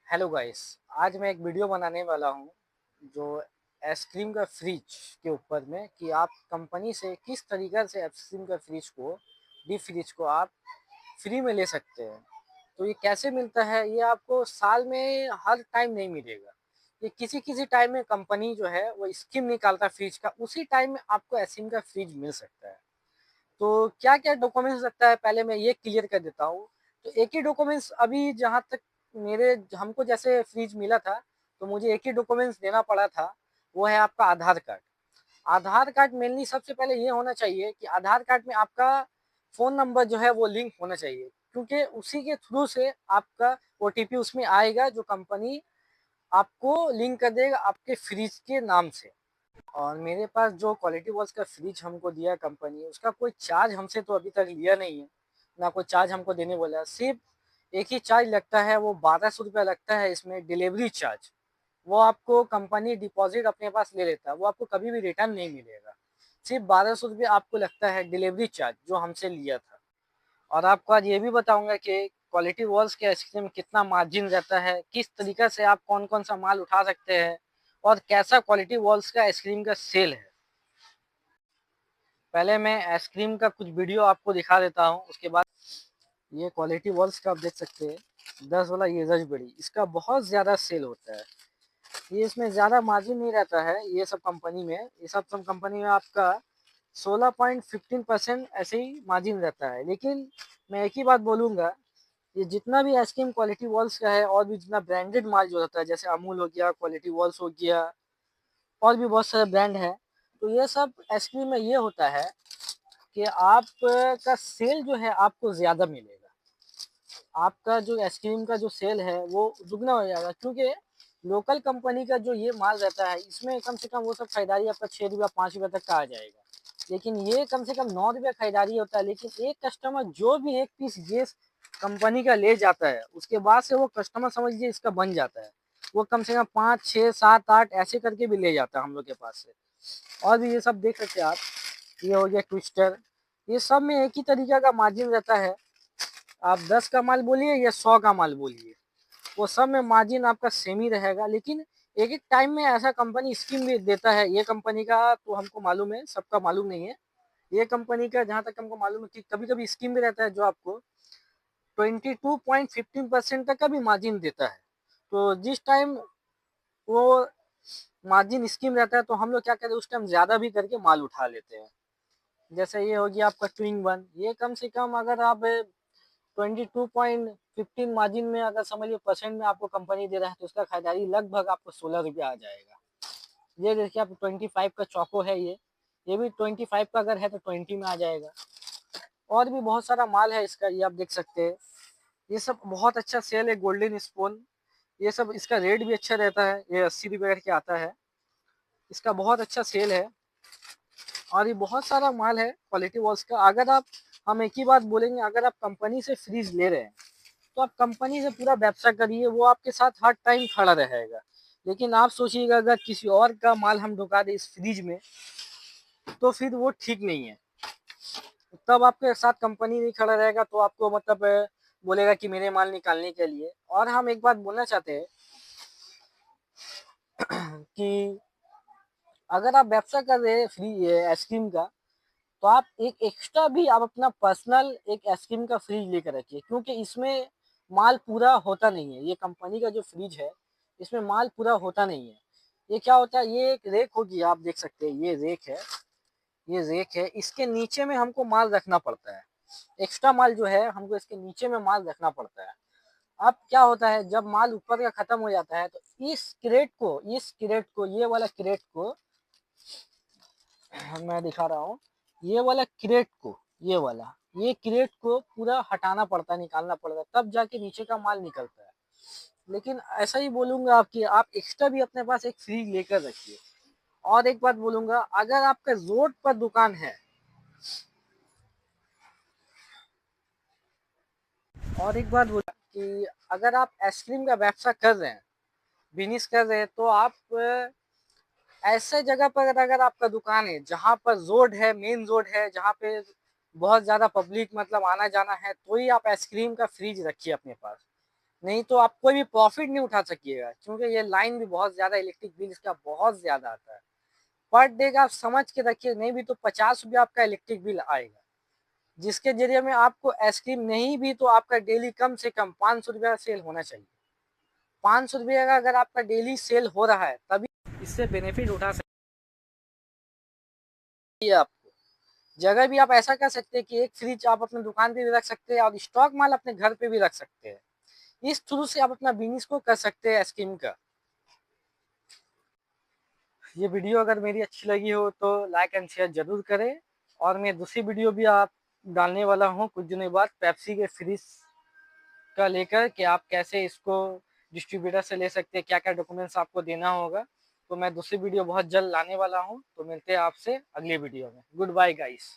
Hello guys. आज मैं एक वीडियो बनाने वाला हूँ जो आइसक्रीम का फ्रिज के ऊपर में कि आप कंपनी से किस तरीक़े से आइसक्रीम का फ्रिज को डीप फ्रिज को आप फ्री में ले सकते हैं। तो ये कैसे मिलता है, ये आपको साल में हर टाइम नहीं मिलेगा। ये किसी-किसी टाइम में कंपनी जो है वो स्कीम निकालता है फ्रिज का, उसी टाइम में आपको आइसक्रीम का फ्रिज मिल सकता है। तो क्या-क्या डॉक्यूमेंट्स लगता है पहले मैं ये क्लियर कर देता हूँ। तो एक ही डॉक्यूमेंट्स अभी जहाँ तक मेरे हमको जैसे फ्रिज मिला था, तो मुझे एक ही डॉक्यूमेंट्स देना पड़ा था, वो है आपका आधार कार्ड। आधार कार्ड मेनली सबसे पहले ये होना चाहिए कि आधार कार्ड में आपका फ़ोन नंबर जो है वो लिंक होना चाहिए, क्योंकि उसी के थ्रू से आपका ओटीपी उसमें आएगा जो कंपनी आपको लिंक कर देगा आपके फ्रिज के नाम से। और मेरे पास जो क्वालिटी वॉल्स का फ्रिज हमको दिया कंपनी, उसका कोई चार्ज हमसे तो अभी तक लिया नहीं है, ना कोई चार्ज हमको देने बोला है। सिर्फ़ एक ही चार्ज लगता है, वो 1200 रुपया लगता है इसमें डिलीवरी चार्ज। वो आपको कंपनी डिपॉज़िट अपने पास ले लेता है, वो आपको कभी भी रिटर्न नहीं मिलेगा। सिर्फ़ 1200 रुपये आपको लगता है डिलीवरी चार्ज जो हमसे लिया था। और आपको आज ये भी बताऊँगा कि क्वालिटी वॉल्स के आइसक्रीम में कितना मार्जिन रहता है, किस तरीक़े से आप कौन-कौन सा माल उठा सकते हैं और कैसा क्वालिटी वॉल्स का आइसक्रीम का सेल है। पहले मैं आइसक्रीम का कुछ वीडियो आपको दिखा देता हूँ, उसके बाद ये क्वालिटी वॉल्स का आप देख सकते हैं, 10 वाला ये रसबेरी, इसका बहुत ज़्यादा सेल होता है। ये इसमें ज़्यादा मार्जिन नहीं रहता है, ये सब कंपनी में, ये सब कंपनी में आपका 16.15% ऐसे ही मार्जिन रहता है। लेकिन मैं एक ही बात बोलूँगा, ये जितना भी आइसक्रीम क्वालिटी वॉल्स का है और भी जितना ब्रांडेड माल जो होता है, जैसे अमूल हो गया, क्वालिटी वॉल्स हो गया और भी बहुत सारे ब्रांड हैं, तो ये सब आइसक्रीम में ये होता है कि आप का सेल जो है आपको ज़्यादा मिलेगा। आपका जो आइसक्रीम का जो सेल है वो दुगना हो जाएगा, क्योंकि लोकल कंपनी का जो ये माल रहता है इसमें कम से कम वो सब खरीदारी आपका ₹6 ₹5 तक का आ जाएगा। लेकिन ये कम से कम ₹9 खरीदारी होता है, लेकिन एक कस्टमर जो भी एक पीस ये कंपनी का ले जाता है, उसके बाद से वो कस्टमर समझ लीजिए इसका बन जाता है। वो कम से कम 5, 6, 7, 8 ऐसे करके भी ले जाता है हम लोग के पास से। और भी ये सब देख सकते हैं आप, ये हो गया ट्विस्टर, ये सब में एक ही तरीके का मार्जिन रहता है। आप 10 का माल बोलिए या 100 का माल बोलिए, वो सब में मार्जिन आपका सेम ही रहेगा। लेकिन एक-एक टाइम में ऐसा कंपनी स्कीम भी देता है, ये कंपनी का तो हमको मालूम है, सबका मालूम नहीं है। ये कंपनी का जहाँ तक हमको मालूम है कि कभी-कभी स्कीम भी रहता है जो आपको 22.15% तक का भी मार्जिन देता है। तो जिस टाइम वो मार्जिन स्कीम रहता है तो हम लोग क्या करते हैं उस टाइम ज़्यादा भी करके माल उठा लेते हैं। जैसे ये हो गया आपका ट्विंग वन, ये कम से कम अगर आप 22.15 मार्जिन में अगर समझिए परसेंट में आपको कंपनी दे रहा है तो उसका खरीदारी लगभग आपको ₹16 आ जाएगा। ये देखिए आप 25 का चोको है ये भी 25 का अगर है तो 20 में आ जाएगा। और भी बहुत सारा माल है इसका, ये आप देख सकते हैं। ये सब बहुत अच्छा सेल है, गोल्डन स्पून, ये सब इसका रेट भी अच्छा रहता है, ये ₹80 करके आता है। इसका बहुत अच्छा सेल है और ये बहुत सारा माल है क्वालिटी वॉल्स का। अगर आप हम एक ही बात बोलेंगे, अगर आप कंपनी से फ्रिज ले रहे हैं तो आप कंपनी से पूरा व्यवसाय करिए, वो आपके साथ हर टाइम खड़ा रहेगा। लेकिन आप सोचिएगा अगर किसी और का माल हम ढुका दें इस फ्रिज में, तो फिर वो ठीक नहीं है। तब आपके साथ कंपनी नहीं खड़ा रहेगा तो आपको मतलब बोलेगा कि मेरे माल निकालने के लिए। और हम एक बात बोलना चाहते हैं कि अगर आप व्यवसाय कर रहे हैं फ्री आइसक्रीम का, तो आप एक एक्स्ट्रा भी आप अपना पर्सनल एक आइसक्रीम का फ्रिज लेकर रखिए, क्योंकि इसमें माल पूरा होता नहीं है। ये कंपनी का जो फ्रिज है, इसमें माल पूरा होता नहीं है। ये क्या होता है, ये एक रेक होगी, आप देख सकते हैं ये रेक है, ये रेक है, इसके नीचे में हमको माल रखना पड़ता है। एक्स्ट्रा माल जो है हमको इसके नीचे में माल रखना पड़ता है। अब क्या होता है, जब माल ऊपर का खत्म हो जाता है तो इस क्रेट को ये वाला क्रेट को मैं दिखा रहा हूँ, ये वाला क्रेट को ये क्रेट को पूरा हटाना पड़ता है, निकालना पड़ता है, तब जाके नीचे का माल निकलता है। लेकिन ऐसा ही बोलूँगा आप कि आप एक्स्ट्रा भी अपने पास एक फ्रिज लेकर रखिए। और एक बात बोलूँगा, अगर आपका रोड पर दुकान है, और एक बात बोला कि अगर आप आइसक्रीम का व्यवसाय कर रहे हैं, बिज़नेस कर रहे हैं, तो आप ऐसे जगह पर अगर आपका दुकान है जहाँ पर रोड है, मेन रोड है, जहाँ पे बहुत ज़्यादा पब्लिक मतलब आना-जाना है, तो ही आप आइसक्रीम का फ्रिज रखिए अपने पास। नहीं तो आप कोई भी प्रॉफिट नहीं उठा सकिएगा, क्योंकि ये लाइन भी बहुत ज़्यादा, इलेक्ट्रिक बिल इसका बहुत ज़्यादा आता है। पर डे का आप समझ के रखिए, नहीं भी तो 50 रुपया आपका इलेक्ट्रिक बिल आएगा, जिसके जरिए में आपको आइसक्रीम नहीं भी तो आपका डेली कम से कम 500 रुपया सेल होना चाहिए। 500 रुपये का अगर आपका डेली सेल हो रहा है तभी इससे बेनिफिट उठा सकते हैं आप। जगह भी आप ऐसा कर सकते हैं कि एक फ्रिज आप अपने दुकान पे भी रख सकते हैं और स्टॉक माल अपने घर पे भी रख सकते हैं। इस थ्रू से आप अपना बिजनेस को कर सकते हैं आइसक्रीम का। ये वीडियो अगर मेरी अच्छी लगी हो तो लाइक एंड शेयर जरूर करें। और मैं दूसरी वीडियो भी आप डालने वाला हूँ कुछ दिनों बाद पेप्सी के फ्रिज का लेकर, कि आप कैसे इसको डिस्ट्रीब्यूटर से ले सकते हैं, क्या क्या डॉक्यूमेंट्स आपको देना होगा। तो मैं दूसरी वीडियो बहुत जल्द लाने वाला हूँ, तो मिलते हैं आपसे अगली वीडियो में। Goodbye guys.